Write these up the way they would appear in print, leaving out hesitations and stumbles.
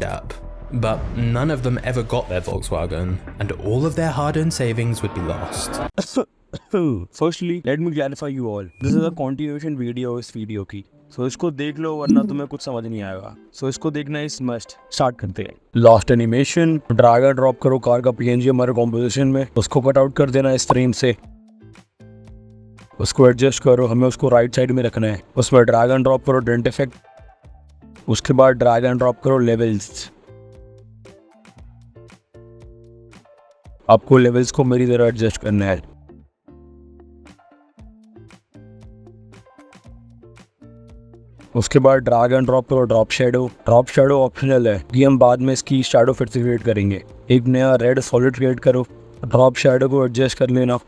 signed up. But none of them ever got their Volkswagen, and all of their hard-earned savings would be lost. Firstly, let me clarify you all. This is a continuation video इस video की. So इसको देख लो वरना तुम्हें कुछ समझ नहीं आएगा. So इसको देखना इस मस्ट. स्टार्ट करते हैं. Last animation, drag and drop करो कार का PNG हमारे कॉम्पोजिशन में. उसको कट आउट कर देना इस फ्रेम से. उसको एडजस्ट करो, हमें उसको राइट साइड में रखना है. उसमें ड्रैग एंड ड्रॉप करो डेंट इफेक्ट. उसके बाद ड्रैग एंड ड्रॉप करो लेवल्स. आपको लेवल्स को मेरी तरह एडजस्ट करना है. उसके बाद ड्रैग एंड ड्रॉप करो drop shadow. Drop shadow optional है कि हम बाद में इसकी शेडो फिर से क्रिएट करेंगे. एक नया रेड सॉलिड क्रिएट करो. ड्रॉप शेडो को एडजस्ट कर लेना.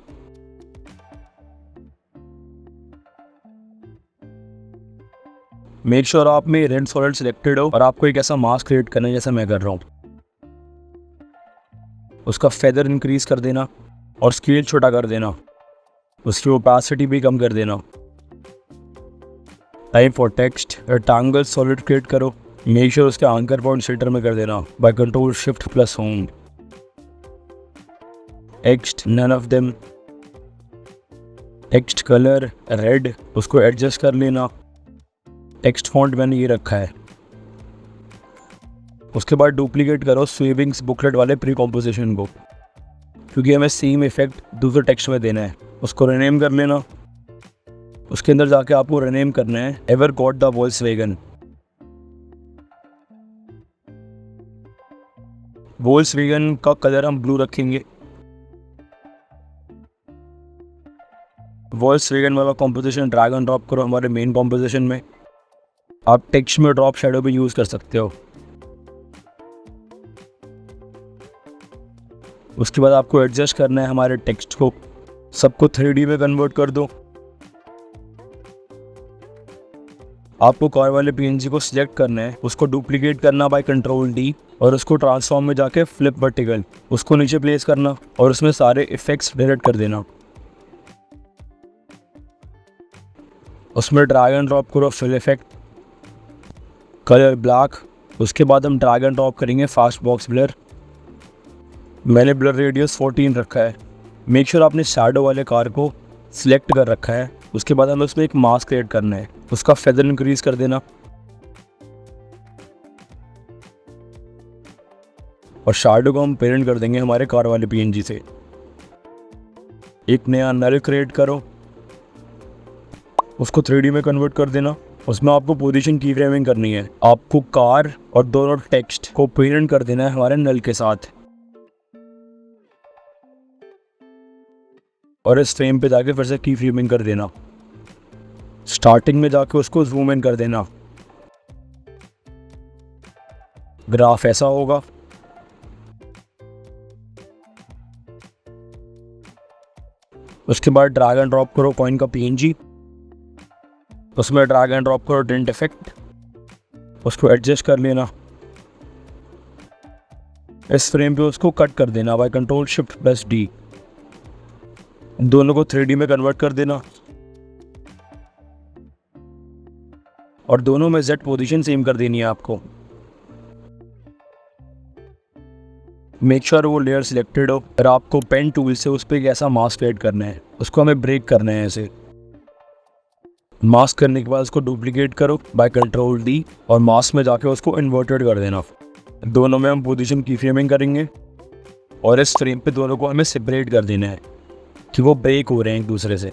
मेक श्योर आप में रेड सॉलिड सिलेक्टेड हो और आपको एक ऐसा मास्क क्रिएट करना है जैसा मैं कर रहा हूँ. उसका फेदर इंक्रीज कर देना और स्केल छोटा कर देना. उसकी ओपेसिटी भी कम कर देना. Time for text rectangle solid create करो. मेक श्योर उसके एंकर पॉइंट सेंटर में कर देना by control shift plus home. Text none of them. Text colour red, उसको एडजस्ट कर लेना. टेक्स्ट फॉन्ट मैंने ये रखा है. उसके बाद डुप्लीकेट करो स्वीविंग्स बुकलेट वाले प्री कॉम्पोजिशन को, क्योंकि हमें सेम इफेक्ट दूसरे टेक्स्ट में देना है. उसको रीनेम कर लेना. उसके अंदर जाके आपको रीनेम करना है ever got the Volkswagen. Volkswagen का कलर हम ब्लू रखेंगे. वोल्क्सवैगन वाला कॉम्पोजिशन ड्रैग एंड ड्रॉप करो हमारे मेन कॉम्पोजिशन में. आप टेक्स्ट में ड्रॉप शेडो भी यूज कर सकते हो. उसके बाद आपको एडजस्ट करना है हमारे टेक्स्ट को. सबको 3D में कन्वर्ट कर दो. आपको कार वाले PNG को सिलेक्ट करना है, उसको डुप्लीकेट करना बाय कंट्रोल D और उसको ट्रांसफॉर्म में जाके फ्लिप वर्टिकल उसको नीचे प्लेस करना और उसमें सारे इफेक्ट्स डिलीट कर देना. उसमें ड्रैग एंड ड्रॉप करो फिल इफेक्ट, कलर ब्लैक. उसके बाद हम ड्रैग एंड ड्रॉप करेंगे फास्ट बॉक्स ब्लर. मैंने ब्लर रेडियस 14 रखा है. मेक श्योर आपने शैडो वाले कार को सिलेक्ट कर रखा है. उसके बाद हमें उसमें एक मास्क क्रिएट करना है. उसका फेदर इंक्रीज कर देना और शैडो को हम पेरेंट कर देंगे हमारे कार वाले PNG से. एक नया नल क्रिएट करो. उसको 3D में कन्वर्ट कर देना. उसमें आपको पोजीशन की फ्रेमिंग करनी है. आपको कार और दोनों टेक्स्ट को पेरेंट कर देना है हमारे नल के साथ. और इस फ्रेम पे जाके फिर से की फ्रेमिंग कर देना. स्टार्टिंग में जाके उसको जूम इन कर देना. ग्राफ ऐसा होगा. उसके बाद ड्रैग एंड ड्रॉप करो कॉइन का PNG. उसमें ड्रैग एंड ड्रॉप करो डेंट इफेक्ट. उसको एडजस्ट कर लेना. इस फ्रेम पे उसको कट कर देना by control shift plus D. दोनों को 3D में कन्वर्ट कर देना और दोनों में Z पोजीशन सेम कर देनी है आपको. मेक श्योर वो लेयर सिलेक्टेड हो. और आपको पेन टूल से उस पर एक ऐसा मास्क क्रिएट करना है. उसको हमें ब्रेक करना है ऐसे. मास्क करने के बाद उसको डुप्लीकेट करो बाय कंट्रोल D और मास्क में जाके उसको इन्वर्टेड कर देना. दोनों में हम पोजीशन की फ्रेमिंग करेंगे और इस फ्रेम पे दोनों को हमें सेपरेट कर देना है कि वो ब्रेक हो रहे हैं एक दूसरे से.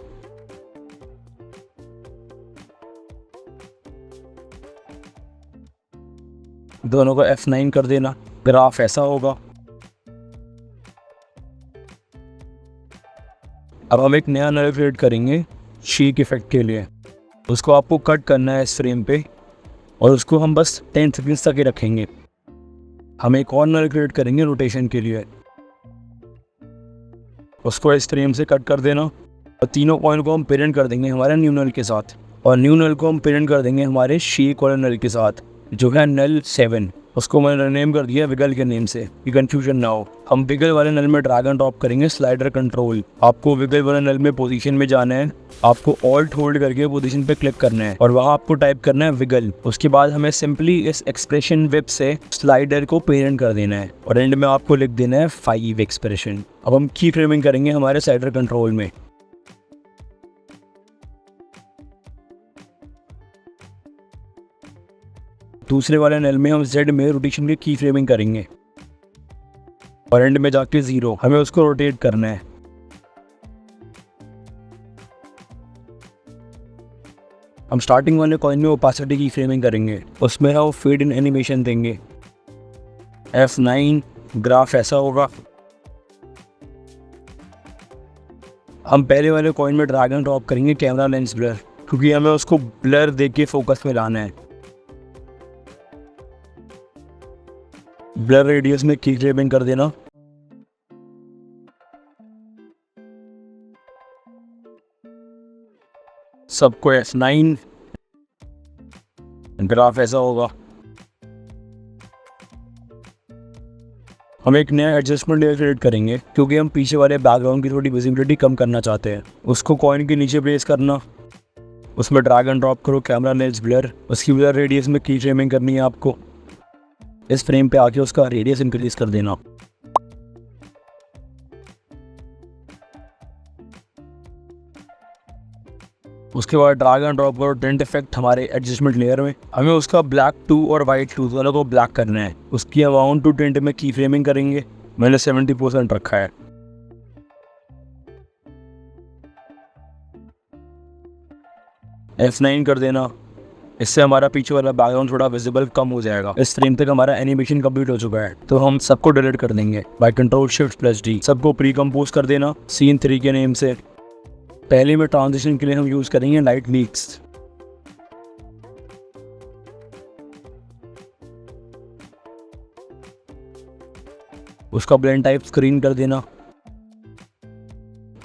दोनों को F9 कर देना. ग्राफ ऐसा होगा. अब हम एक नया नल क्रिएट करेंगे शेक इफेक्ट के लिए. उसको आपको कट करना है इस फ्रेम पे और उसको हम बस 10 सेकंड्स तक ही रखेंगे. हम एक और नल क्रिएट करेंगे रोटेशन के लिए. उसको इस फ्रेम से कट कर देना और तीनों पॉइंट को हम पेरेंट कर देंगे हमारे न्यू नल के साथ और न्यू नल को हम पेरेंट कर देंगे हमारे शेक वाले नल के साथ जो है नल 7. उसको मैंने नेम कर दिया विगल के नेम से कि कंफ्यूजन ना हो। हम विगल वाले नल में ड्रैग एंड ड्रॉप करेंगे स्लाइडर कंट्रोल। आपको विगल वाले नल में पोजीशन में जाना है, आपको ऑल्ट होल्ड करके पोजीशन पे क्लिक करना है और वहाँ आपको टाइप करना है विगल। उसके बाद हमें सिंपली इस एक्सप्रेशन विप से स्लाइडर को पेरेंट कर देना है और एंड में आपको लिख देना है 5 एक्सप्रेशन। अब हम की फ्रेमिंग करेंगे हमारे स्लाइडर कंट्रोल में। दूसरे वाले नल में हम Z में रोटेशन की फ्रेमिंग करेंगे और एंड में जाके 0 हमें उसको रोटेट करना है। हम स्टार्टिंग वाले कॉइन में ओपेसिटी की फ्रेमिंग करेंगे, उसमें हम फेड इन एनिमेशन देंगे। F9 ग्राफ ऐसा होगा। हम पहले वाले कॉइन में ड्रैग एंड ड्रॉप करेंगे कैमरा लेंस ब्लर, क्योंकि हमें उसको ब्लर देके फोकस में लाना है। ब्लर रेडियस में की फ्रेमिंग कर देना। सबको F9 ग्राफ ऐसा होगा। हम एक नया एडजस्टमेंट लेयर क्रिएट करेंगे, क्योंकि हम पीछे वाले बैकग्राउंड की थोड़ी विजिबिलिटी कम करना चाहते हैं। उसको कॉइन के नीचे प्लेस करना, उसमें ड्रैग एंड ड्रॉप करो कैमरा लेंस ब्लर, उसकी ब्लर रेडियस में की फ्रेमिंग करनी है आपको। इस फ्रेम पे आके उसका रेडियस इंक्रीज कर देना। उसके बाद ड्रैग एंड ड्रॉप करो टिंट इफेक्ट हमारे एडजस्टमेंट लेयर में। हमें उसका ब्लैक 2 और वाइट 2 दोनों को ब्लैक करना है। उसकी अमाउंट टू टिंट में की फ्रेमिंग करेंगे, मैंने 70% रखा है। F9 कर देना, इससे हमारा पीछे वाला बैकग्राउंड थोड़ा विजिबल कम हो जाएगा। इस फ्रेम तक हमारा एनिमेशन कंप्लीट हो चुका है, तो हम सबको डिलीट कर देंगे बाय Ctrl+Shift+D। सबको प्री कंपोज कर देना सीन 3 के नेम से। पहले में ट्रांजिशन के लिए हम यूज करेंगे लाइट लीक्स। उसका ब्लेंड टाइप स्क्रीन कर देना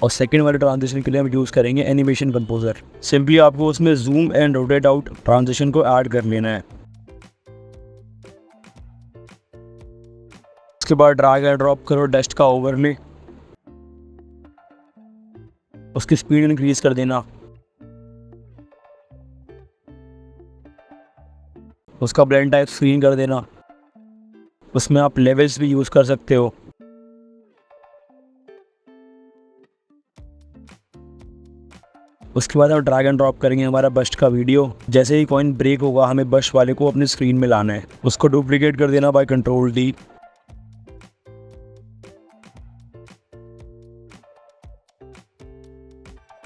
और सेकंड वाले ट्रांजिशन के लिए हम यूज करेंगे एनिमेशन कंपोजर। सिंपली आपको उसमें zoom and rotate out transition को ऐड कर लेना है। उसके बाद ड्रैग एंड ड्रॉप करो डस्ट का ओवरले, उसकी स्पीड इंक्रीज कर देना। उसका ब्लेंड टाइप स्क्रीन कर देना, उसमें आप लेवल्स भी यूज कर सकते हो। उसके बाद हम ड्रैग एंड ड्रॉप करेंगे हमारा बस्ट का वीडियो। जैसे ही कॉइन ब्रेक होगा हमें बस्ट वाले को अपनी स्क्रीन में लाना है। उसको डुप्लीकेट कर देना bye Ctrl+D।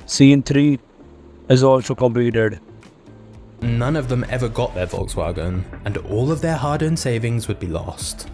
Scene 3 is also completed. None of them ever got their Volkswagen, and all of their hard-earned savings would be lost.